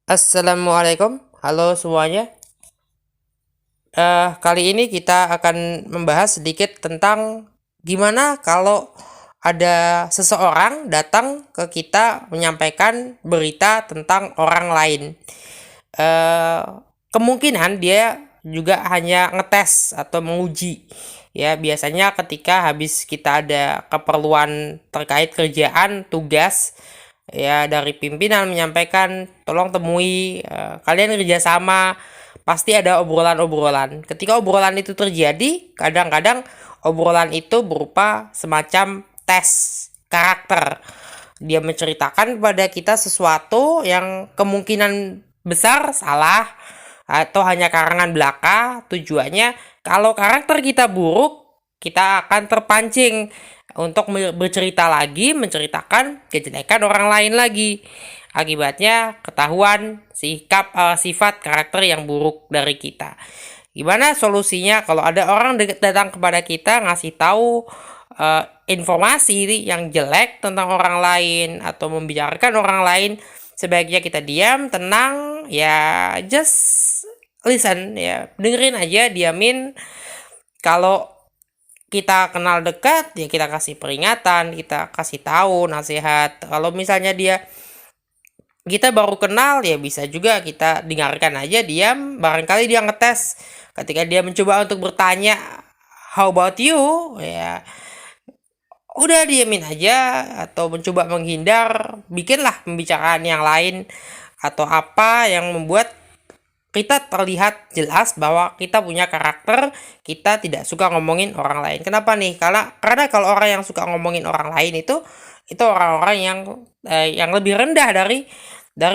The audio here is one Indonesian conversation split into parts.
Assalamualaikum, halo semuanya. Kali ini kita akan membahas sedikit tentang gimana kalau ada seseorang datang ke kita menyampaikan berita tentang orang lain. Eh, Kemungkinan dia juga hanya ngetes atau menguji. Ya, biasanya ketika habis kita ada keperluan terkait kerjaan, tugas, ya dari pimpinan menyampaikan tolong temui, kalian kerjasama, pasti ada obrolan-obrolan. Ketika obrolan itu terjadi, kadang-kadang obrolan itu berupa semacam tes karakter. Dia menceritakan kepada kita sesuatu yang kemungkinan besar salah atau hanya karangan belaka. Tujuannya kalau karakter kita buruk, kita akan terpancing untuk bercerita lagi, menceritakan kejelekan orang lain lagi. Akibatnya ketahuan sifat karakter yang buruk dari kita. Gimana solusinya kalau ada orang datang kepada kita ngasih tahu informasi yang jelek tentang orang lain atau membicarakan orang lain, sebaiknya kita diam, tenang, ya just listen, ya dengerin aja, diamin. Kalau kita kenal dekat, ya kita kasih peringatan, kita kasih tahu nasihat. Kalau misalnya kita baru kenal, ya bisa juga kita dengarkan aja, diam, barangkali dia ngetes. Ketika dia mencoba untuk bertanya how about you, ya udah diamin aja atau mencoba menghindar, bikinlah pembicaraan yang lain atau apa yang membuat kita terlihat jelas bahwa kita punya karakter, kita tidak suka ngomongin orang lain. Kenapa nih? Karena kalau orang yang suka ngomongin orang lain itu orang-orang yang lebih rendah dari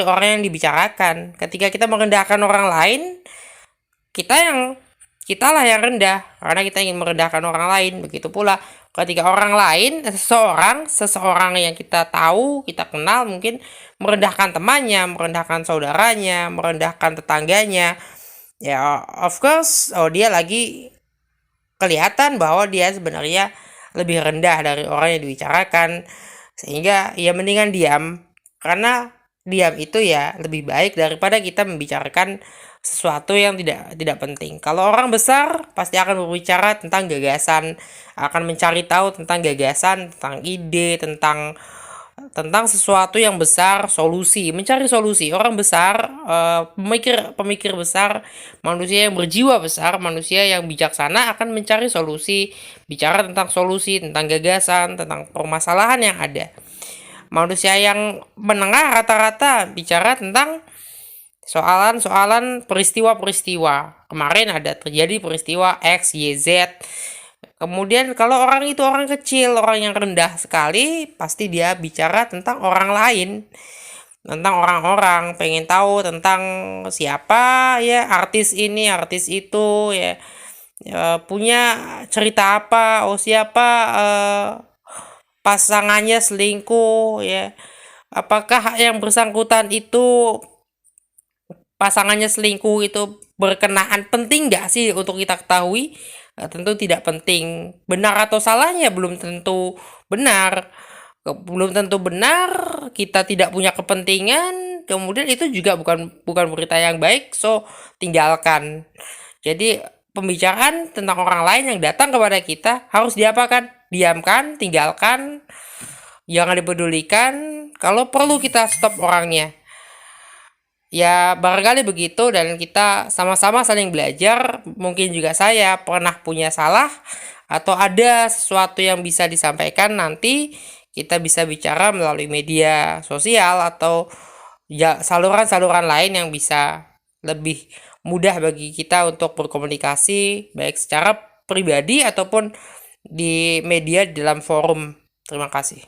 orang yang dibicarakan. Ketika kita merendahkan orang lain, kitalah yang rendah karena kita ingin merendahkan orang lain. Begitu pula ketika orang lain, seseorang yang kita tahu, kita kenal, mungkin merendahkan temannya, merendahkan saudaranya, merendahkan tetangganya, ya of course, dia lagi kelihatan bahwa dia sebenarnya lebih rendah dari orang yang dibicarakan, sehingga ya mendingan diam, karena diam itu ya lebih baik daripada kita membicarakan sesuatu yang tidak penting. Kalau orang besar pasti akan berbicara tentang gagasan, akan mencari tahu tentang gagasan, tentang ide, tentang sesuatu yang besar, solusi, mencari solusi. Orang besar, pemikir besar, manusia yang berjiwa besar, manusia yang bijaksana akan mencari solusi, bicara tentang solusi, tentang gagasan, tentang permasalahan yang ada. Manusia yang menengah rata-rata bicara tentang soalan-soalan peristiwa-peristiwa. Kemarin ada terjadi peristiwa X, Y, Z. Kemudian kalau orang itu orang kecil, orang yang rendah sekali, pasti dia bicara tentang orang lain, tentang orang-orang, pengen tahu tentang siapa ya artis ini, artis itu, ya, punya cerita apa, siapa pasangannya selingkuh, ya, apakah yang bersangkutan itu pasangannya selingkuh itu berkenaan, penting nggak sih untuk kita ketahui? Tentu tidak penting. Benar atau salahnya belum tentu benar. Belum tentu benar, kita tidak punya kepentingan, kemudian itu juga bukan berita yang baik, so tinggalkan. Jadi pembicaraan tentang orang lain yang datang kepada kita harus diapakan? Diamkan, tinggalkan, jangan dipedulikan. Kalau perlu kita stop orangnya. Ya barangkali begitu, dan kita sama-sama saling belajar. Mungkin juga saya pernah punya salah atau ada sesuatu yang bisa disampaikan, nanti kita bisa bicara melalui media sosial atau ya saluran-saluran lain yang bisa lebih mudah bagi kita untuk berkomunikasi, baik secara pribadi ataupun di media dalam forum. Terima kasih.